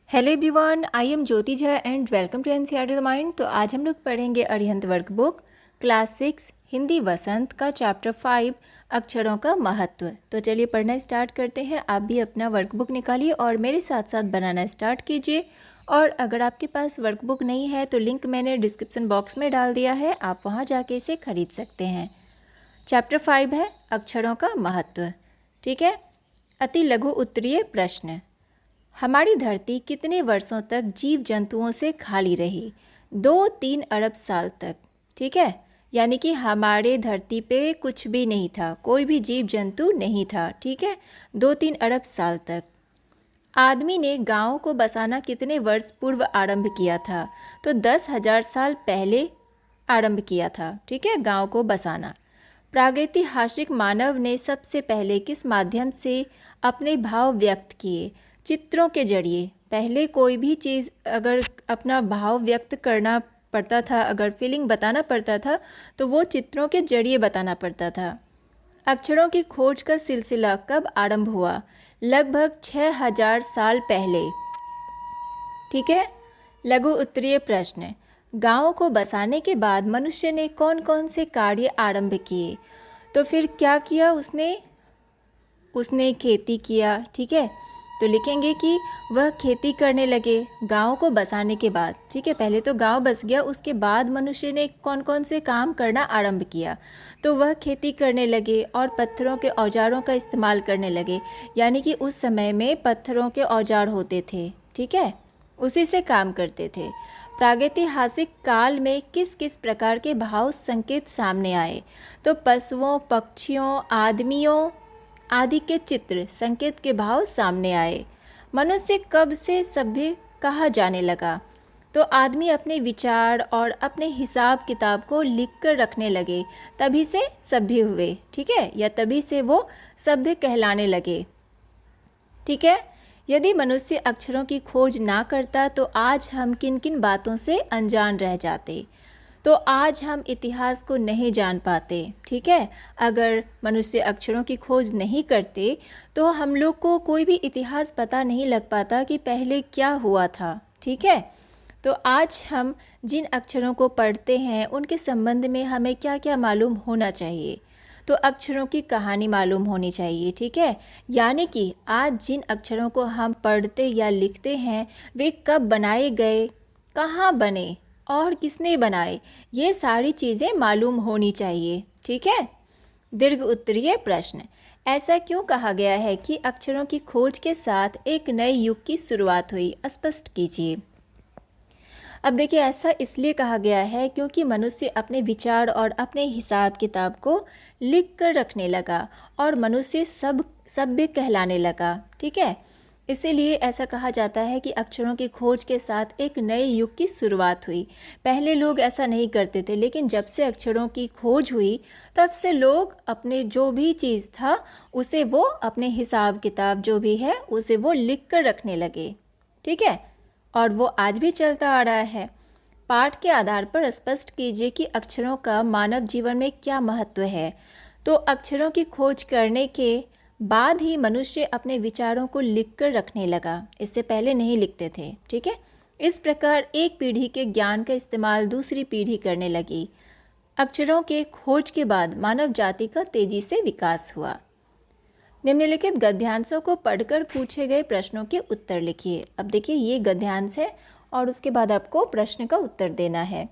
Hello everyone, I am Jyoti Jha and welcome to NCERT the mind. तो आज हम लोग पढ़ेंगे अरिहंत वर्कबुक क्लास 6 हिंदी वसंत का चैप्टर 5 अक्षरों का महत्व। तो चलिए पढ़ना स्टार्ट करते हैं। आप भी अपना वर्कबुक निकालिए और मेरे साथ साथ बनाना स्टार्ट कीजिए। और अगर आपके पास वर्कबुक नहीं है तो लिंक मैंने डिस्क्रिप्शन बॉक्स में डाल दिया है, आप वहाँ जाके इसे खरीद सकते हैं। चैप्टर 5 है अक्षरों का महत्व। ठीक है। अति लघु उत्तरीय प्रश्न। हमारी धरती कितने वर्षों तक जीव जंतुओं से खाली रही? 2-3 अरब साल तक। ठीक है, यानी कि हमारे धरती पे कुछ भी नहीं था, कोई भी जीव जंतु नहीं था। ठीक है, 2-3 अरब साल तक। आदमी ने गांव को बसाना कितने वर्ष पूर्व आरंभ किया था? तो 10,000 साल पहले आरंभ किया था। ठीक है, गांव को बसाना। प्रागैतिहासिक मानव ने सबसे पहले किस माध्यम से अपने भाव व्यक्त किए? चित्रों के जरिए। पहले कोई भी चीज़ अगर अपना भाव व्यक्त करना पड़ता था, अगर फीलिंग बताना पड़ता था तो वो चित्रों के जरिए बताना पड़ता था। अक्षरों की खोज का सिलसिला कब आरंभ हुआ? लगभग 6,000 साल पहले। ठीक है। लघु उत्तरीय प्रश्न। गाँव को बसाने के बाद मनुष्य ने कौन कौन से कार्य आरंभ किए? तो फिर क्या किया उसने खेती किया। ठीक है, तो लिखेंगे कि वह खेती करने लगे गांव को बसाने के बाद। ठीक है, पहले तो गांव बस गया, उसके बाद मनुष्य ने कौन कौन से काम करना आरंभ किया? तो वह खेती करने लगे और पत्थरों के औजारों का इस्तेमाल करने लगे, यानी कि उस समय में पत्थरों के औजार होते थे। ठीक है, उसी से काम करते थे। प्रागैतिहासिक काल में किस किस प्रकार के भाव संकेत सामने आए? तो पशुओं, पक्षियों, आदमियों आदि के चित्र संकेत के भाव सामने आए। मनुष्य कब से सभ्य कहा जाने लगा? तो आदमी अपने विचार और अपने हिसाब किताब को लिख कर रखने लगे, तभी से सभ्य हुए। ठीक है, या तभी से वो सभ्य कहलाने लगे। ठीक है, यदि मनुष्य अक्षरों की खोज ना करता तो आज हम किन किन बातों से अनजान रह जाते? तो आज हम इतिहास को नहीं जान पाते। ठीक है, अगर मनुष्य अक्षरों की खोज नहीं करते तो हम लोग को कोई भी इतिहास पता नहीं लग पाता कि पहले क्या हुआ था। ठीक है, तो आज हम जिन अक्षरों को पढ़ते हैं उनके संबंध में हमें क्या क्या मालूम होना चाहिए? तो अक्षरों की कहानी मालूम होनी चाहिए। ठीक है, यानी कि आज जिन अक्षरों को हम पढ़ते या लिखते हैं वे कब बनाए गए, कहाँ बने और किसने बनाए, ये सारी चीज़ें मालूम होनी चाहिए। ठीक है। दीर्घ उत्तरीय प्रश्न। ऐसा क्यों कहा गया है कि अक्षरों की खोज के साथ एक नए युग की शुरुआत हुई? स्पष्ट कीजिए। अब देखिए, ऐसा इसलिए कहा गया है क्योंकि मनुष्य अपने विचार और अपने हिसाब किताब को लिख कर रखने लगा और मनुष्य सभ्य कहलाने लगा। ठीक है, इसीलिए ऐसा कहा जाता है कि अक्षरों की खोज के साथ एक नए युग की शुरुआत हुई। पहले लोग ऐसा नहीं करते थे, लेकिन जब से अक्षरों की खोज हुई तब से लोग अपने जो भी चीज़ था उसे वो अपने हिसाब किताब जो भी है उसे वो लिख कर रखने लगे। ठीक है, और वो आज भी चलता आ रहा है। पाठ के आधार पर स्पष्ट कीजिए कि अक्षरों का मानव जीवन में क्या महत्व है। तो अक्षरों की खोज करने के बाद ही मनुष्य अपने विचारों को लिख कर रखने लगा, इससे पहले नहीं लिखते थे। ठीक है, इस प्रकार एक पीढ़ी के ज्ञान का इस्तेमाल दूसरी पीढ़ी करने लगी। अक्षरों के खोज के बाद मानव जाति का तेजी से विकास हुआ। निम्नलिखित गद्यांशों को पढ़कर पूछे गए प्रश्नों के उत्तर लिखिए। अब देखिए, ये गद्यांश है और उसके बाद आपको प्रश्न का उत्तर देना है।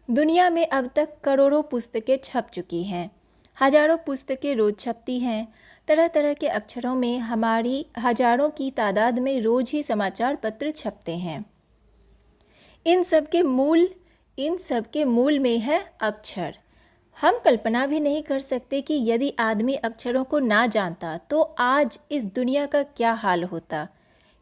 दुनिया में अब तक करोड़ों पुस्तकें छप चुकी हैं, हजारों पुस्तकें रोज छपती हैं। तरह तरह के अक्षरों में हमारी हजारों की तादाद में रोज ही समाचार पत्र छपते हैं। इन सब के मूल में है अक्षर। हम कल्पना भी नहीं कर सकते कि यदि आदमी अक्षरों को ना जानता तो आज इस दुनिया का क्या हाल होता।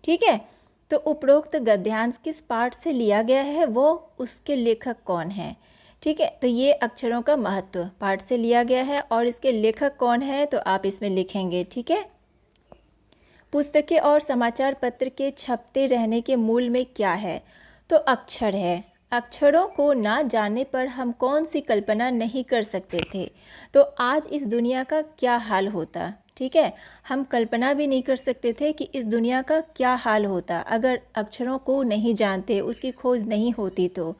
ठीक है, तो उपरोक्त गद्यांश किस पाठ से लिया गया है, वो उसके लेखक कौन हैं? ठीक है, तो ये अक्षरों का महत्व पाठ से लिया गया है और इसके लेखक कौन है तो आप इसमें लिखेंगे। ठीक है, पुस्तकें और समाचार पत्र के छपते रहने के मूल में क्या है? तो अक्षर है। अक्षरों को ना जानने पर हम कौन सी कल्पना नहीं कर सकते थे, तो आज इस दुनिया का क्या हाल होता। ठीक है। हम कल्पना भी नहीं कर सकते थे कि इस दुनिया का क्या हाल होता अगर अक्षरों को नहीं जानते, उसकी खोज नहीं होती तो।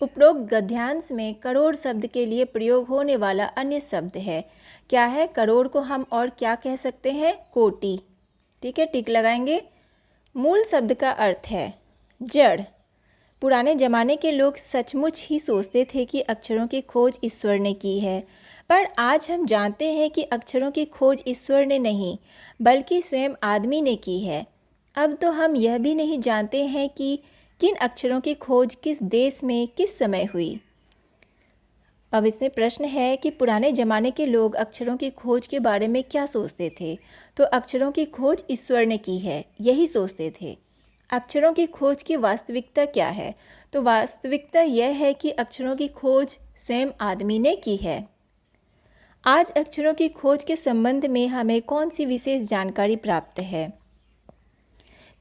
उपरोक्त गद्यांश में करोड़ शब्द के लिए प्रयोग होने वाला अन्य शब्द है। क्या है? करोड़ को हम और क्या कह सकते हैं? कोटि। ठीक है, टिक लगाएंगे। मूल शब्द का अर्थ है जड़। पुराने ज़माने के लोग सचमुच ही सोचते थे कि अक्षरों की खोज ईश्वर ने की है, पर आज हम जानते हैं कि अक्षरों की खोज ईश्वर ने नहीं बल्कि स्वयं आदमी ने की है। अब तो हम यह भी नहीं जानते हैं कि किन अक्षरों की खोज किस देश में किस समय हुई। अब इसमें प्रश्न है कि पुराने ज़माने के लोग अक्षरों की खोज के बारे में क्या सोचते थे? तो अक्षरों की खोज ईश्वर ने की है, यही सोचते थे। अक्षरों की खोज की वास्तविकता क्या है? तो वास्तविकता यह है कि अक्षरों की खोज स्वयं आदमी ने की है। आज अक्षरों की खोज के संबंध में हमें कौन सी विशेष जानकारी प्राप्त है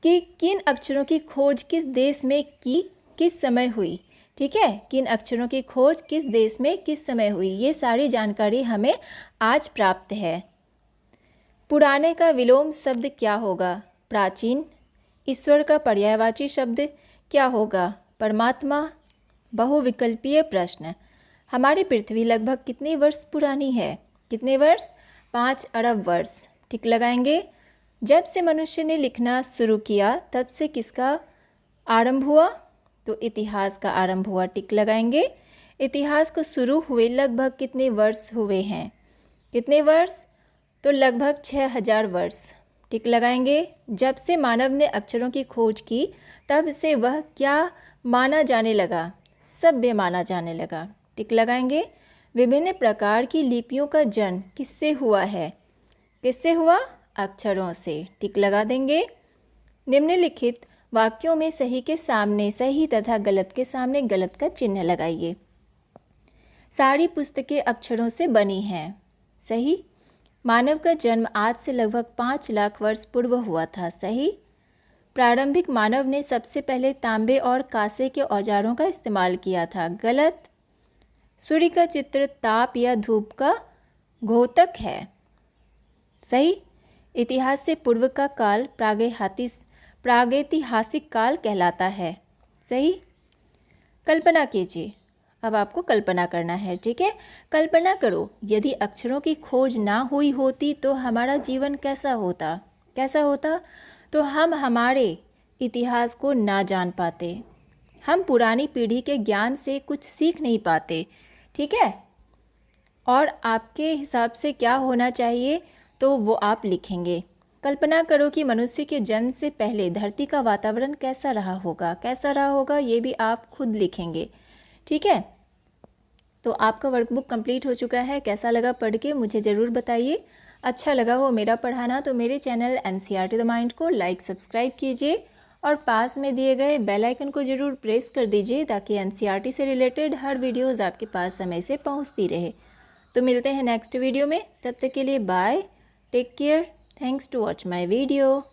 कि किन अक्षरों की खोज किस देश में की, किस समय हुई। ठीक है, किन अक्षरों की खोज किस देश में किस समय हुई, ये सारी जानकारी हमें आज प्राप्त है। पुराने का विलोम शब्द क्या होगा? प्राचीन। ईश्वर का पर्यायवाची शब्द क्या होगा? परमात्मा। बहुविकल्पीय प्रश्न। हमारी पृथ्वी लगभग कितने वर्ष पुरानी है? कितने वर्ष? 5 अरब वर्ष। टिक लगाएंगे। जब से मनुष्य ने लिखना शुरू किया तब से किसका आरंभ हुआ? तो इतिहास का आरंभ हुआ। टिक लगाएंगे। इतिहास को शुरू हुए लगभग कितने वर्ष हुए हैं? कितने वर्ष? तो लगभग 6000 वर्ष। टिक लगाएंगे। जब से मानव ने अक्षरों की खोज की तब से वह क्या माना जाने लगा? सभ्य माना जाने लगा। टिक लगाएंगे। विभिन्न प्रकार की लिपियों का जन्म किससे हुआ है? किससे हुआ? अक्षरों से। टिक लगा देंगे। निम्नलिखित वाक्यों में सही के सामने सही तथा गलत के सामने गलत का चिन्ह लगाइए। सारी पुस्तकें अक्षरों से बनी हैं। सही। मानव का जन्म आज से लगभग 5 लाख वर्ष पूर्व हुआ था। सही। प्रारंभिक मानव ने सबसे पहले तांबे और कांसे के औजारों का इस्तेमाल किया था। गलत। सूर्य का चित्र ताप या धूप का द्योतक है। सही। इतिहास से पूर्व का काल प्रागैतिहासिक काल कहलाता है। सही। कल्पना कीजिए। अब आपको कल्पना करना है। ठीक है, कल्पना करो यदि अक्षरों की खोज ना हुई होती तो हमारा जीवन कैसा होता? कैसा होता? तो हम हमारे इतिहास को ना जान पाते, हम पुरानी पीढ़ी के ज्ञान से कुछ सीख नहीं पाते। ठीक है, और आपके हिसाब से क्या होना चाहिए तो वो आप लिखेंगे। कल्पना करो कि मनुष्य के जन्म से पहले धरती का वातावरण कैसा रहा होगा। कैसा रहा होगा ये भी आप खुद लिखेंगे। ठीक है, तो आपका वर्कबुक कंप्लीट हो चुका है। कैसा लगा पढ़ के मुझे ज़रूर बताइए। अच्छा लगा हो मेरा पढ़ाना तो मेरे चैनल NCERT द माइंड को लाइक सब्सक्राइब कीजिए और पास में दिए गए बेल आइकन को ज़रूर प्रेस कर दीजिए ताकि NCERT से रिलेटेड हर वीडियोज़ आपके पास समय से पहुंचती रहे। तो मिलते हैं नेक्स्ट वीडियो में, तब तक के लिए bye, take care, thanks to watch my video.